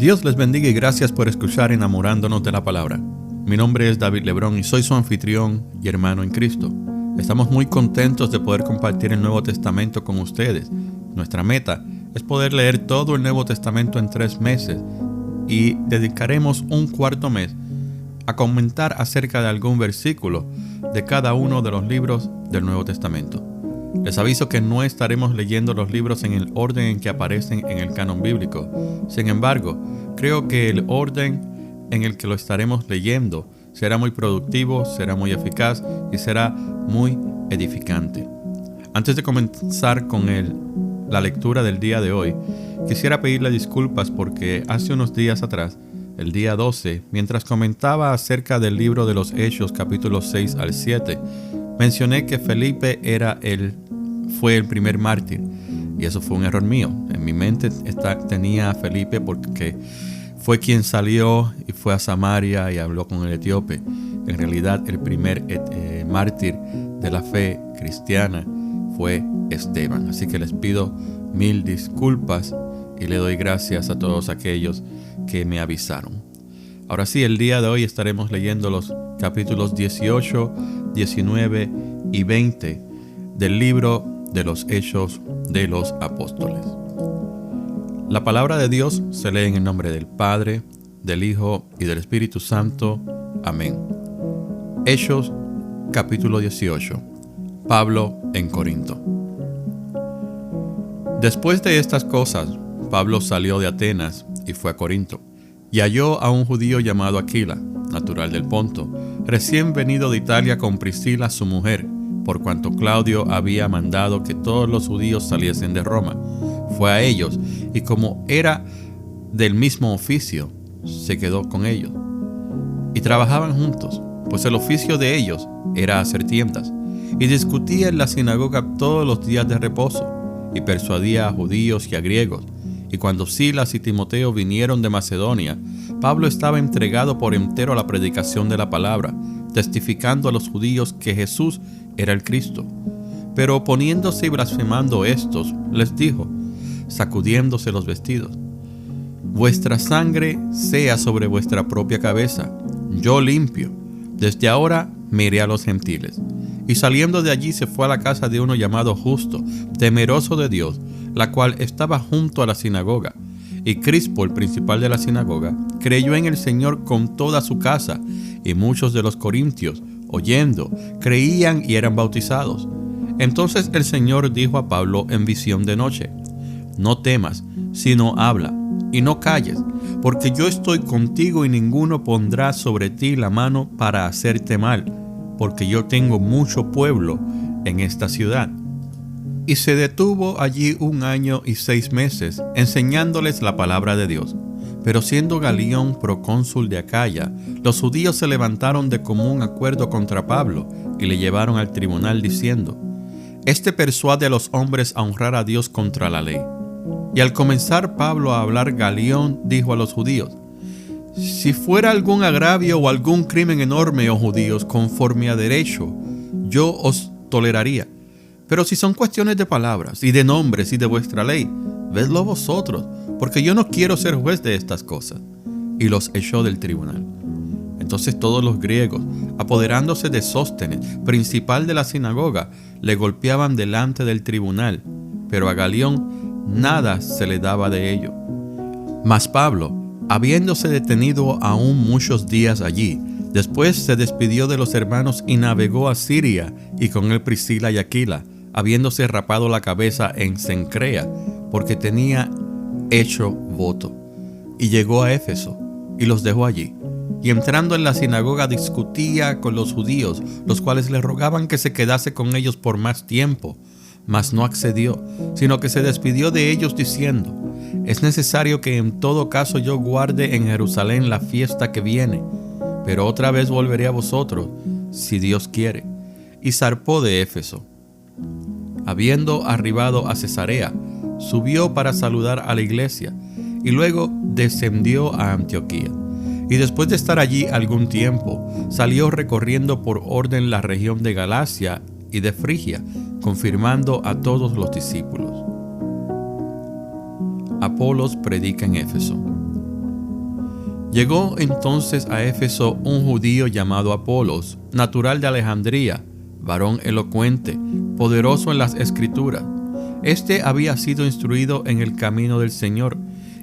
Dios les bendiga y gracias por escuchar Enamorándonos de la Palabra. Mi nombre es David Lebrón y soy su anfitrión y hermano en Cristo. Estamos muy contentos de poder compartir el Nuevo Testamento con ustedes. Nuestra meta es poder leer todo el Nuevo Testamento en 3 meses y dedicaremos un cuarto mes a comentar acerca de algún versículo de cada uno de los libros del Nuevo Testamento. Les aviso que no estaremos leyendo los libros en el orden en que aparecen en el canon bíblico. Sin embargo, creo que el orden en el que lo estaremos leyendo será muy productivo, será muy eficaz y será muy edificante. Antes de comenzar con la lectura del día de hoy, quisiera pedirle disculpas porque hace unos días atrás, el día 12, mientras comentaba acerca del libro de los Hechos, capítulos 6 al 7, mencioné que Felipe fue el primer mártir, y eso fue un error mío. En mi mente tenía a Felipe porque fue quien salió y fue a Samaria y habló con el etíope. En realidad, el primer mártir de la fe cristiana fue Esteban. Así que les pido 1000 disculpas y le doy gracias a todos aquellos que me avisaron. Ahora sí, el día de hoy estaremos leyendo los capítulos 18, 19 y 20 del libro de los Hechos de los Apóstoles. La palabra de Dios se lee en el nombre del Padre, del Hijo y del Espíritu Santo. Amén. Hechos, capítulo 18. Pablo en Corinto. Después de estas cosas, Pablo salió de Atenas y fue a Corinto, y halló a un judío llamado Aquila, natural del Ponto, recién venido de Italia con Priscila su mujer, por cuanto Claudio había mandado que todos los judíos saliesen de Roma. Fue a ellos, y como era del mismo oficio, se quedó con ellos. Y trabajaban juntos, pues el oficio de ellos era hacer tiendas, y discutía en la sinagoga todos los días de reposo, y persuadía a judíos y a griegos. Y cuando Silas y Timoteo vinieron de Macedonia, Pablo estaba entregado por entero a la predicación de la palabra, testificando a los judíos que Jesús era el Cristo. Pero oponiéndose y blasfemando estos, les dijo, sacudiéndose los vestidos: vuestra sangre sea sobre vuestra propia cabeza, yo limpio. Desde ahora me iré a los gentiles. Y saliendo de allí se fue a la casa de uno llamado Justo, temeroso de Dios, la cual estaba junto a la sinagoga. Y Crispo, el principal de la sinagoga, creyó en el Señor con toda su casa, y muchos de los corintios, oyendo, creían y eran bautizados. Entonces el Señor dijo a Pablo en visión de noche: no temas, sino habla, y no calles, porque yo estoy contigo y ninguno pondrá sobre ti la mano para hacerte mal, porque yo tengo mucho pueblo en esta ciudad. Y se detuvo allí 1 año y 6 meses, enseñándoles la palabra de Dios. Pero siendo Galión procónsul de Acaya, los judíos se levantaron de común acuerdo contra Pablo y le llevaron al tribunal diciendo: este persuade a los hombres a honrar a Dios contra la ley. Y al comenzar Pablo a hablar, Galión dijo a los judíos: si fuera algún agravio o algún crimen enorme, oh judíos, conforme a derecho, yo os toleraría. Pero si son cuestiones de palabras y de nombres y de vuestra ley, vedlo vosotros, porque yo no quiero ser juez de estas cosas. Y los echó del tribunal. Entonces todos los griegos, apoderándose de Sóstenes, principal de la sinagoga, le golpeaban delante del tribunal, pero a Galión nada se le daba de ello. Mas Pablo, habiéndose detenido aún muchos días allí, después se despidió de los hermanos y navegó a Siria, y con él Priscila y Aquila, habiéndose rapado la cabeza en Cencrea, porque tenía hecho voto. Y llegó a Éfeso, y los dejó allí. Y entrando en la sinagoga discutía con los judíos, los cuales le rogaban que se quedase con ellos por más tiempo. Mas no accedió, sino que se despidió de ellos diciendo: es necesario que en todo caso yo guarde en Jerusalén la fiesta que viene, pero otra vez volveré a vosotros, si Dios quiere. Y zarpó de Éfeso. Habiendo arribado a Cesarea, subió para saludar a la iglesia, y luego descendió a Antioquía. Y después de estar allí algún tiempo, salió recorriendo por orden la región de Galacia y de Frigia, confirmando a todos los discípulos. Apolos predica en Éfeso. Llegó entonces a Éfeso un judío llamado Apolos, natural de Alejandría, varón elocuente, poderoso en las Escrituras. Este había sido instruido en el camino del Señor,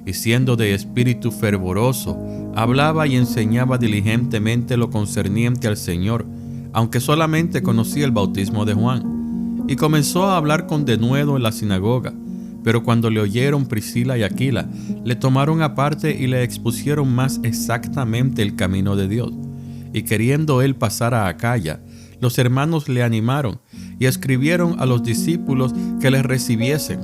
y siendo de espíritu fervoroso, hablaba y enseñaba diligentemente lo concerniente al Señor, aunque solamente conocía el bautismo de Juan. Y comenzó a hablar con denuedo en la sinagoga. Pero cuando le oyeron Priscila y Aquila, le tomaron aparte y le expusieron más exactamente el camino de Dios. Y queriendo él pasar a Acaya, los hermanos le animaron y escribieron a los discípulos que les recibiesen.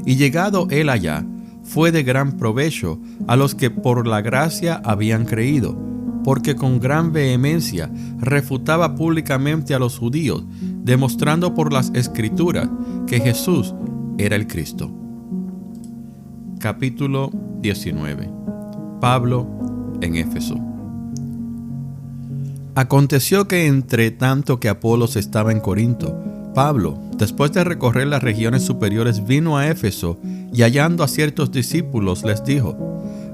Y llegado él allá, fue de gran provecho a los que por la gracia habían creído, porque con gran vehemencia refutaba públicamente a los judíos, demostrando por las Escrituras que Jesús era el Cristo. Capítulo 19. Pablo en Éfeso. Aconteció que entre tanto que Apolos estaba en Corinto, Pablo, después de recorrer las regiones superiores, vino a Éfeso y hallando a ciertos discípulos les dijo: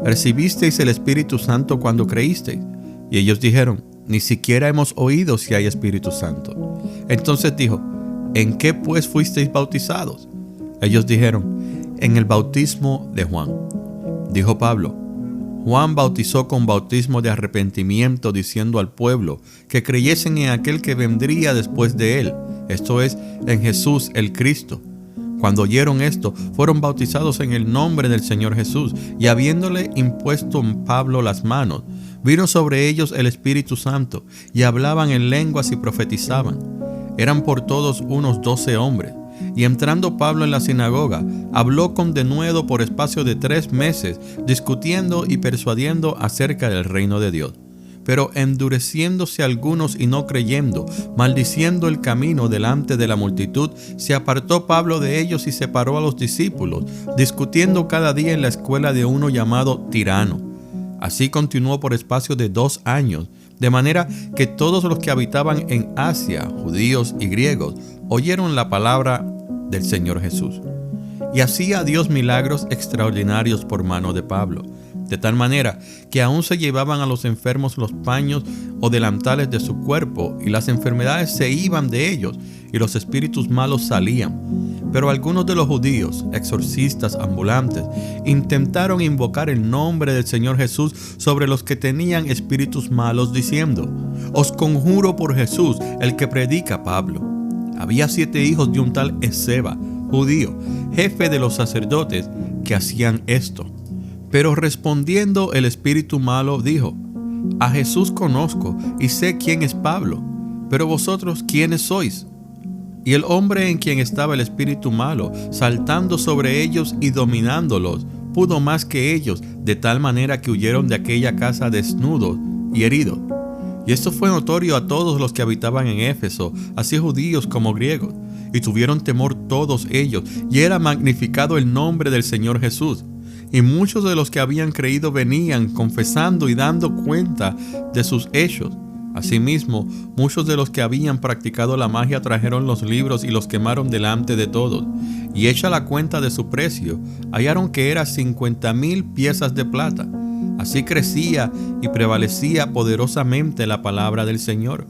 ¿Recibisteis el Espíritu Santo cuando creísteis? Y ellos dijeron: Ni siquiera hemos oído si hay Espíritu Santo. Entonces dijo: ¿En qué pues fuisteis bautizados? Ellos dijeron: En el bautismo de Juan. Dijo Pablo: Juan bautizó con bautismo de arrepentimiento, diciendo al pueblo que creyesen en aquel que vendría después de él, esto es, en Jesús el Cristo. Cuando oyeron esto, fueron bautizados en el nombre del Señor Jesús, y habiéndole impuesto en Pablo las manos, vino sobre ellos el Espíritu Santo, y hablaban en lenguas y profetizaban. Eran por todos unos 12 hombres. Y entrando Pablo en la sinagoga, habló con denuedo por espacio de 3 meses, discutiendo y persuadiendo acerca del reino de Dios. Pero endureciéndose algunos y no creyendo, maldiciendo el camino delante de la multitud, se apartó Pablo de ellos y separó a los discípulos, discutiendo cada día en la escuela de uno llamado Tirano. Así continuó por espacio de 2 años, de manera que todos los que habitaban en Asia, judíos y griegos, oyeron la palabra del Señor Jesús. Y hacía Dios milagros extraordinarios por mano de Pablo, de tal manera que aún se llevaban a los enfermos los paños o delantales de su cuerpo, y las enfermedades se iban de ellos, y los espíritus malos salían. Pero algunos de los judíos, exorcistas ambulantes, intentaron invocar el nombre del Señor Jesús sobre los que tenían espíritus malos, diciendo: Os conjuro por Jesús, el que predica Pablo. Había 7 hijos de un tal Esceva, judío, jefe de los sacerdotes, que hacían esto. Pero respondiendo el espíritu malo, dijo: A Jesús conozco y sé quién es Pablo, pero vosotros, ¿quiénes sois? Y el hombre en quien estaba el espíritu malo, saltando sobre ellos y dominándolos, pudo más que ellos, de tal manera que huyeron de aquella casa desnudos y heridos. Y esto fue notorio a todos los que habitaban en Éfeso, así judíos como griegos, y tuvieron temor todos ellos, y era magnificado el nombre del Señor Jesús. Y muchos de los que habían creído venían confesando y dando cuenta de sus hechos. Asimismo, muchos de los que habían practicado la magia trajeron los libros y los quemaron delante de todos. Y hecha la cuenta de su precio, hallaron que era 50,000 piezas de plata. Así crecía y prevalecía poderosamente la palabra del Señor.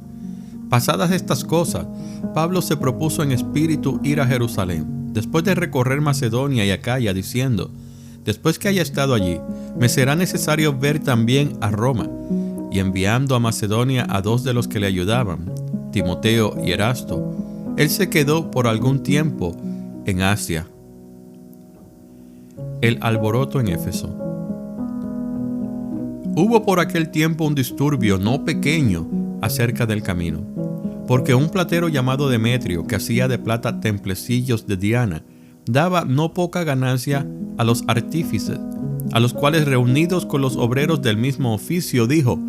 Pasadas estas cosas, Pablo se propuso en espíritu ir a Jerusalén, después de recorrer Macedonia y Acaya, diciendo: Después que haya estado allí, me será necesario ver también a Roma. Y enviando a Macedonia a 2 de los que le ayudaban, Timoteo y Erasto, él se quedó por algún tiempo en Asia. El alboroto en Éfeso. Hubo por aquel tiempo un disturbio no pequeño acerca del camino, porque un platero llamado Demetrio, que hacía de plata templecillos de Diana, daba no poca ganancia a los artífices, a los cuales, reunidos con los obreros del mismo oficio, dijo: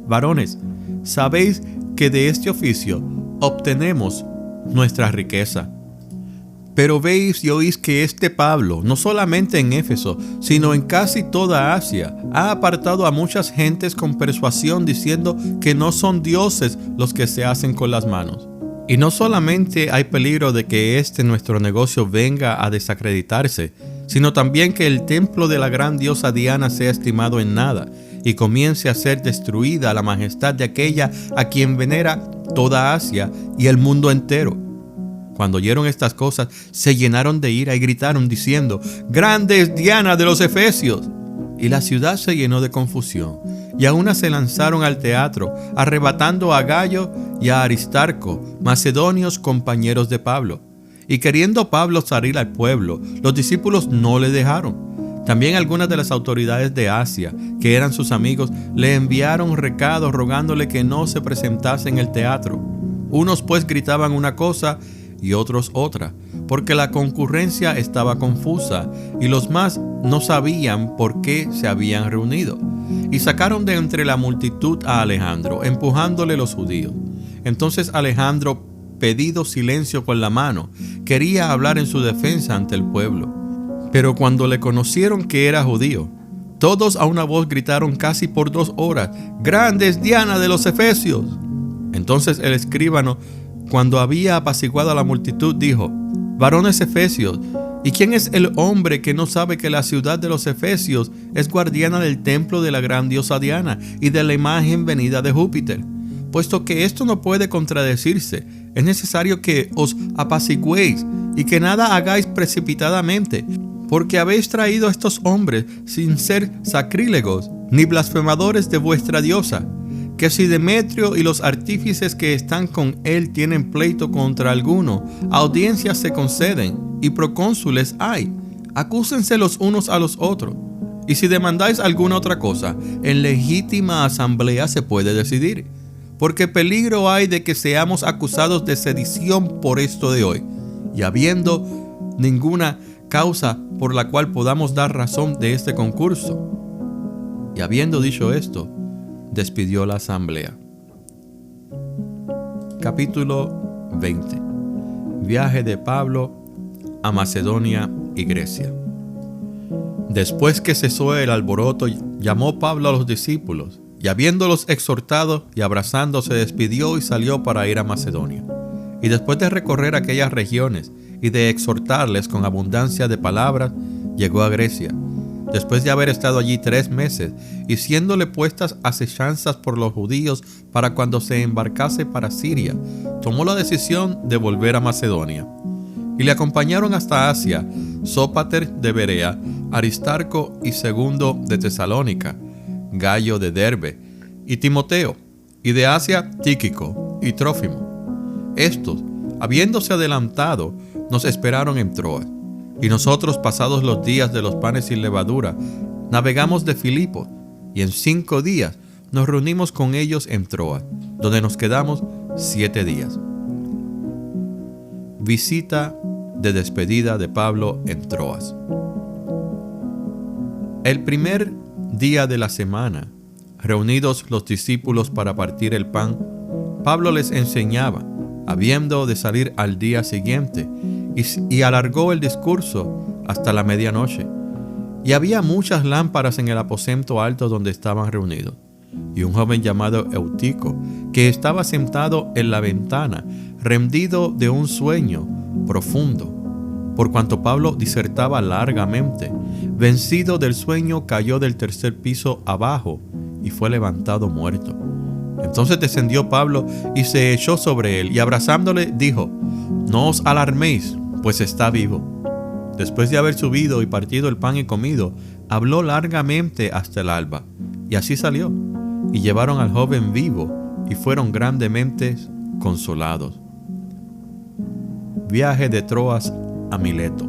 Varones, sabéis que de este oficio obtenemos nuestra riqueza. Pero veis y oís que este Pablo, no solamente en Éfeso, sino en casi toda Asia, ha apartado a muchas gentes con persuasión, diciendo que no son dioses los que se hacen con las manos. Y no solamente hay peligro de que nuestro negocio venga a desacreditarse, sino también que el templo de la gran diosa Diana sea estimado en nada, y comience a ser destruida la majestad de aquella a quien venera toda Asia y el mundo entero. Cuando oyeron estas cosas, se llenaron de ira y gritaron diciendo: ¡Grande es Diana de los Efesios! Y la ciudad se llenó de confusión, y a una se lanzaron al teatro, arrebatando a Gayo y a Aristarco, macedonios compañeros de Pablo. Y queriendo Pablo salir al pueblo, los discípulos no le dejaron. También algunas de las autoridades de Asia, que eran sus amigos, le enviaron recados rogándole que no se presentase en el teatro. Unos pues gritaban una cosa y otros otra, porque la concurrencia estaba confusa y los más no sabían por qué se habían reunido. Y sacaron de entre la multitud a Alejandro, empujándole los judíos. Entonces Alejandro, pedido silencio con la mano, quería hablar en su defensa ante el pueblo. Pero cuando le conocieron que era judío, todos a una voz gritaron casi por 2 horas: ¡Grande es Diana de los Efesios! Entonces el escribano, cuando había apaciguado a la multitud, dijo: varones efesios, ¿y quién es el hombre que no sabe que la ciudad de los Efesios es guardiana del templo de la gran diosa Diana y de la imagen venida de Júpiter? Puesto que esto no puede contradecirse, es necesario que os apaciguéis y que nada hagáis precipitadamente, porque habéis traído a estos hombres sin ser sacrílegos ni blasfemadores de vuestra diosa. Que si Demetrio y los artífices que están con él tienen pleito contra alguno, audiencias se conceden y procónsules hay. Acúsense los unos a los otros. Y si demandáis alguna otra cosa, en legítima asamblea se puede decidir. Porque peligro hay de que seamos acusados de sedición por esto de hoy, y habiendo ninguna causa por la cual podamos dar razón de este concurso. Y habiendo dicho esto, despidió la asamblea. Capítulo 20. Viaje de Pablo a Macedonia y Grecia. Después que cesó el alboroto, llamó Pablo a los discípulos, y habiéndolos exhortado y abrazando, se despidió y salió para ir a Macedonia. Y después de recorrer aquellas regiones y de exhortarles con abundancia de palabras, llegó a Grecia. Después de haber estado allí 3 meses, y siéndole puestas acechanzas por los judíos para cuando se embarcase para Siria, tomó la decisión de volver a Macedonia. Y le acompañaron hasta Asia Sópater de Berea, Aristarco y Segundo de Tesalónica, Gayo de Derbe y Timoteo, y de Asia Tíquico y Trófimo. Estos, habiéndose adelantado, nos esperaron en Troas. Y nosotros, pasados los días de los panes sin levadura, navegamos de Filipo, y en 5 días nos reunimos con ellos en Troas, donde nos quedamos 7 días. Visita de despedida de Pablo en Troas. El primer día de la semana, reunidos los discípulos para partir el pan, Pablo les enseñaba, habiendo de salir al día siguiente, y alargó el discurso hasta la medianoche. Y había muchas lámparas en el aposento alto donde estaban reunidos. Y un joven llamado Eutico, que estaba sentado en la ventana, rendido de un sueño profundo, por cuanto Pablo disertaba largamente, vencido del sueño, cayó del 3er piso abajo y fue levantado muerto. Entonces descendió Pablo y se echó sobre él, y abrazándole dijo: no os alarméis, pues está vivo. Después de haber subido y partido el pan y comido, habló largamente hasta el alba, y así salió, y llevaron al joven vivo, y fueron grandemente consolados. Viaje de Troas a Mileto.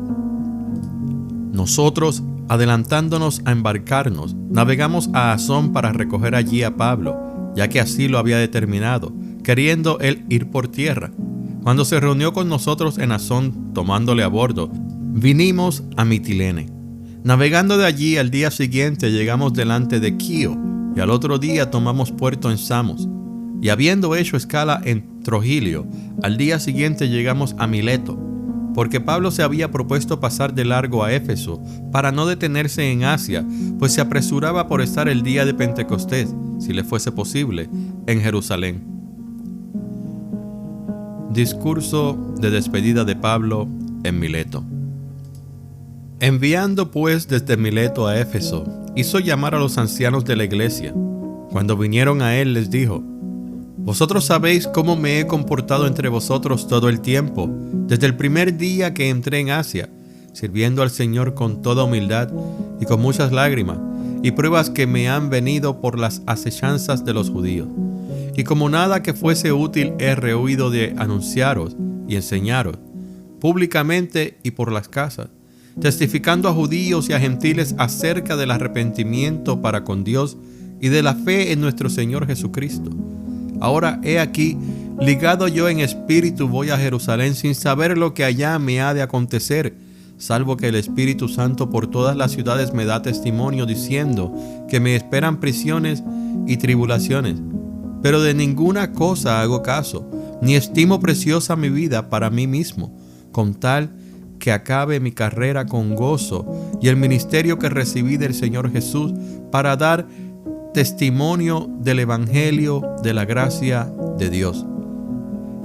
Nosotros, adelantándonos a embarcarnos, navegamos a Asón para recoger allí a Pablo, ya que así lo había determinado, queriendo él ir por tierra. Cuando se reunió con nosotros en Asón, tomándole a bordo, vinimos a Mitilene. Navegando de allí, al día siguiente llegamos delante de Quío, y al otro día tomamos puerto en Samos. Y habiendo hecho escala en Trogilio, al día siguiente llegamos a Mileto, porque Pablo se había propuesto pasar de largo a Éfeso para no detenerse en Asia, pues se apresuraba por estar el día de Pentecostés, si le fuese posible, en Jerusalén. Discurso de despedida de Pablo en Mileto. Enviando pues desde Mileto a Éfeso, hizo llamar a los ancianos de la iglesia. Cuando vinieron a él, les dijo: Vosotros sabéis cómo me he comportado entre vosotros todo el tiempo, desde el primer día que entré en Asia, sirviendo al Señor con toda humildad y con muchas lágrimas, y pruebas que me han venido por las asechanzas de los judíos. Y como nada que fuese útil he rehuido de anunciaros y enseñaros, públicamente y por las casas, testificando a judíos y a gentiles acerca del arrepentimiento para con Dios y de la fe en nuestro Señor Jesucristo. Ahora he aquí, ligado yo en espíritu, voy a Jerusalén sin saber lo que allá me ha de acontecer, salvo que el Espíritu Santo por todas las ciudades me da testimonio diciendo que me esperan prisiones y tribulaciones. Pero de ninguna cosa hago caso, ni estimo preciosa mi vida para mí mismo, con tal que acabe mi carrera con gozo y el ministerio que recibí del Señor Jesús para dar testimonio del Evangelio de la gracia de Dios.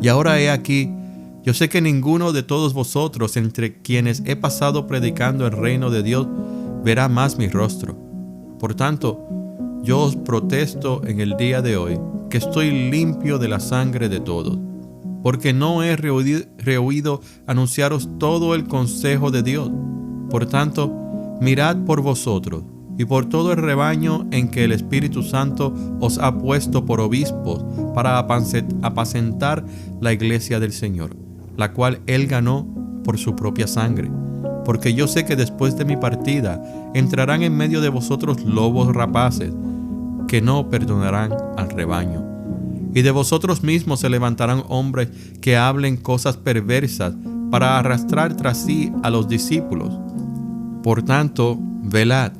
Y ahora he aquí, yo sé que ninguno de todos vosotros entre quienes he pasado predicando el reino de Dios verá más mi rostro. Por tanto, yo os protesto en el día de hoy que estoy limpio de la sangre de todos, porque no he rehuido anunciaros todo el consejo de Dios. Por tanto, mirad por vosotros y por todo el rebaño en que el Espíritu Santo os ha puesto por obispos para apacentar la iglesia del Señor, la cual Él ganó por su propia sangre. Porque yo sé que después de mi partida entrarán en medio de vosotros lobos rapaces, que no perdonarán al rebaño. Y de vosotros mismos se levantarán hombres que hablen cosas perversas para arrastrar tras sí a los discípulos. Por tanto, velad,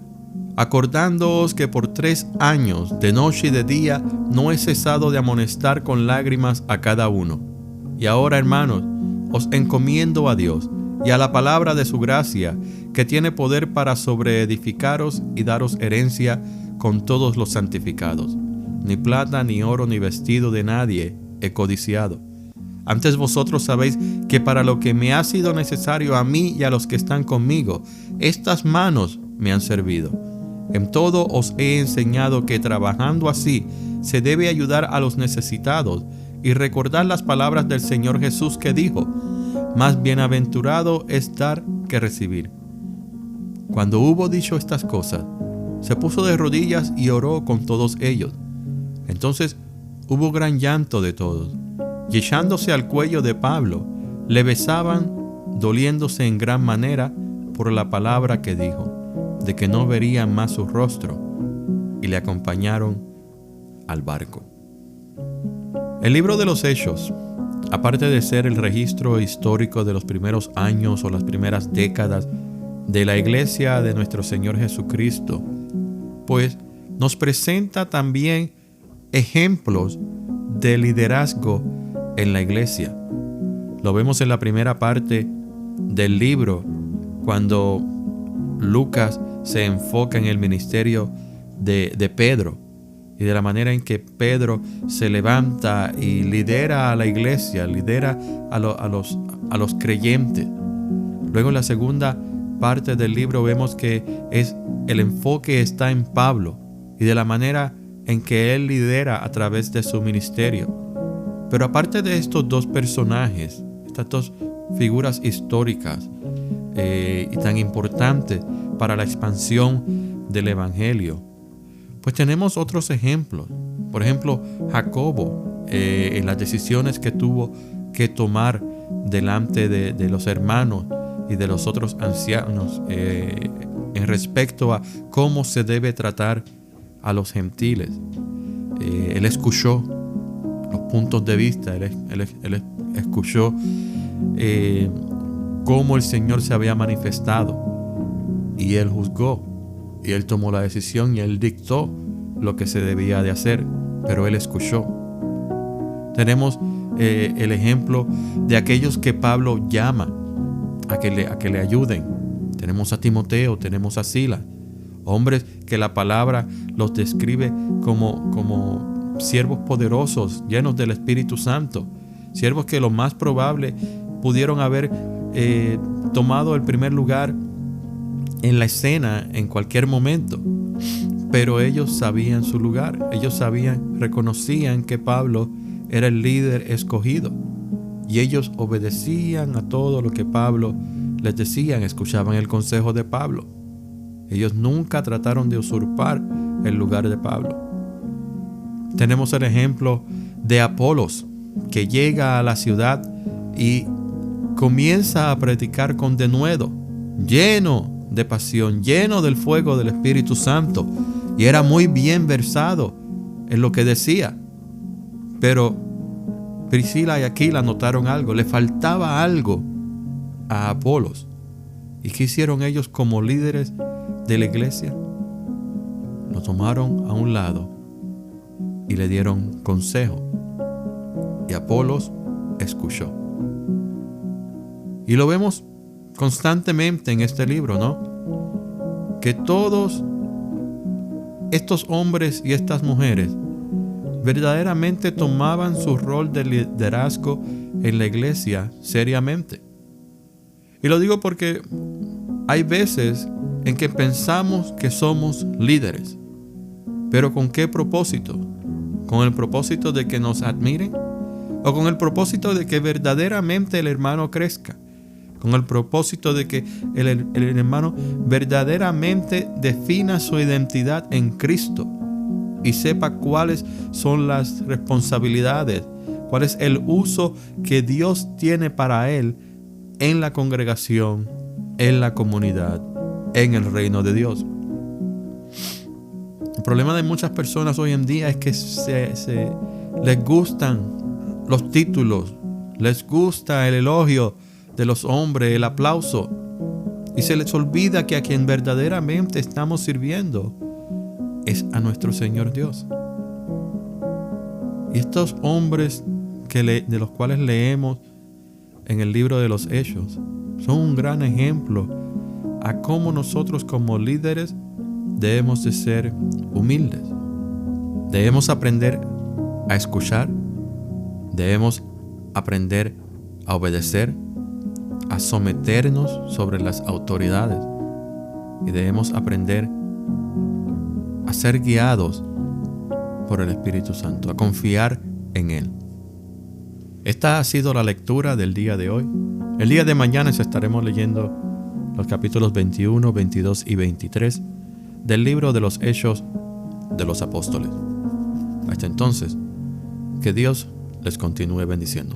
acordándoos que por 3 años, de noche y de día, no he cesado de amonestar con lágrimas a cada uno. Y ahora, hermanos, os encomiendo a Dios y a la palabra de su gracia, que tiene poder para sobreedificaros y daros herencia con todos los santificados. Ni plata, ni oro, ni vestido de nadie he codiciado. Antes vosotros sabéis que para lo que me ha sido necesario a mí y a los que están conmigo, estas manos me han servido. En todo os he enseñado que trabajando así se debe ayudar a los necesitados y recordar las palabras del Señor Jesús que dijo: más bienaventurado es dar que recibir. Cuando hubo dicho estas cosas, se puso de rodillas y oró con todos ellos. Entonces hubo gran llanto de todos, y echándose al cuello de Pablo, le besaban, doliéndose en gran manera por la palabra que dijo, de que no verían más su rostro, y le acompañaron al barco. El libro de los Hechos, aparte de ser el registro histórico de los primeros años o las primeras décadas de la iglesia de nuestro Señor Jesucristo, pues nos presenta también ejemplos de liderazgo en la iglesia. Lo vemos en la primera parte del libro, cuando Lucas se enfoca en el ministerio de Pedro y de la manera en que Pedro se levanta y lidera a la iglesia, lidera a los creyentes. Luego en la segunda parte del libro vemos que el enfoque está en Pablo y de la manera en que él lidera a través de su ministerio. Pero aparte de estos dos personajes, estas dos figuras históricas y tan importantes para la expansión del Evangelio, pues tenemos otros ejemplos. Por ejemplo, Jacobo, en las decisiones que tuvo que tomar delante de los hermanos y de los otros ancianos en respecto a cómo se debe tratar a los gentiles. Él escuchó los puntos de vista, él escuchó cómo el Señor se había manifestado, y él juzgó, y él tomó la decisión, y él dictó lo que se debía de hacer, pero él escuchó. Tenemos el ejemplo de aquellos que Pablo llama a que le ayuden. Tenemos a Timoteo, tenemos a Silas, hombres que la palabra los describe como siervos poderosos, llenos del Espíritu Santo, siervos que lo más probable pudieron haber tomado el primer lugar en la escena en cualquier momento. Pero ellos sabían su lugar. Ellos reconocían que Pablo era el líder escogido. Y ellos obedecían a todo lo que Pablo les decía, escuchaban el consejo de Pablo. Ellos nunca trataron de usurpar el lugar de Pablo. Tenemos el ejemplo de Apolos, que llega a la ciudad y comienza a predicar con denuedo, lleno de pasión, lleno del fuego del Espíritu Santo, y era muy bien versado en lo que decía. Pero Priscila y Aquila notaron algo, le faltaba algo a Apolos. ¿Y qué hicieron ellos como líderes de la iglesia? Lo tomaron a un lado y le dieron consejo. Y Apolos escuchó. Y lo vemos constantemente en este libro, ¿no? Que todos estos hombres y estas mujeres verdaderamente tomaban su rol de liderazgo en la iglesia seriamente. Y lo digo porque hay veces en que pensamos que somos líderes. ¿Pero con qué propósito? ¿Con el propósito de que nos admiren? ¿O con el propósito de que verdaderamente el hermano crezca? ¿Con el propósito de que el hermano verdaderamente defina su identidad en Cristo y sepa cuáles son las responsabilidades, cuál es el uso que Dios tiene para él en la congregación, en la comunidad, en el reino de Dios? El problema de muchas personas hoy en día es que les gustan los títulos, les gusta el elogio de los hombres, el aplauso, y se les olvida que a quien verdaderamente estamos sirviendo es a nuestro Señor Dios. Y estos hombres de los cuales leemos en el libro de los Hechos son un gran ejemplo a cómo nosotros como líderes debemos de ser humildes. Debemos aprender a escuchar, debemos aprender a obedecer, a someternos sobre las autoridades, y debemos aprender a ser guiados por el Espíritu Santo, a confiar en Él. Esta ha sido la lectura del día de hoy. El día de mañana estaremos leyendo los capítulos 21, 22 y 23 del libro de los Hechos de los Apóstoles. Hasta entonces, que Dios les continúe bendiciendo.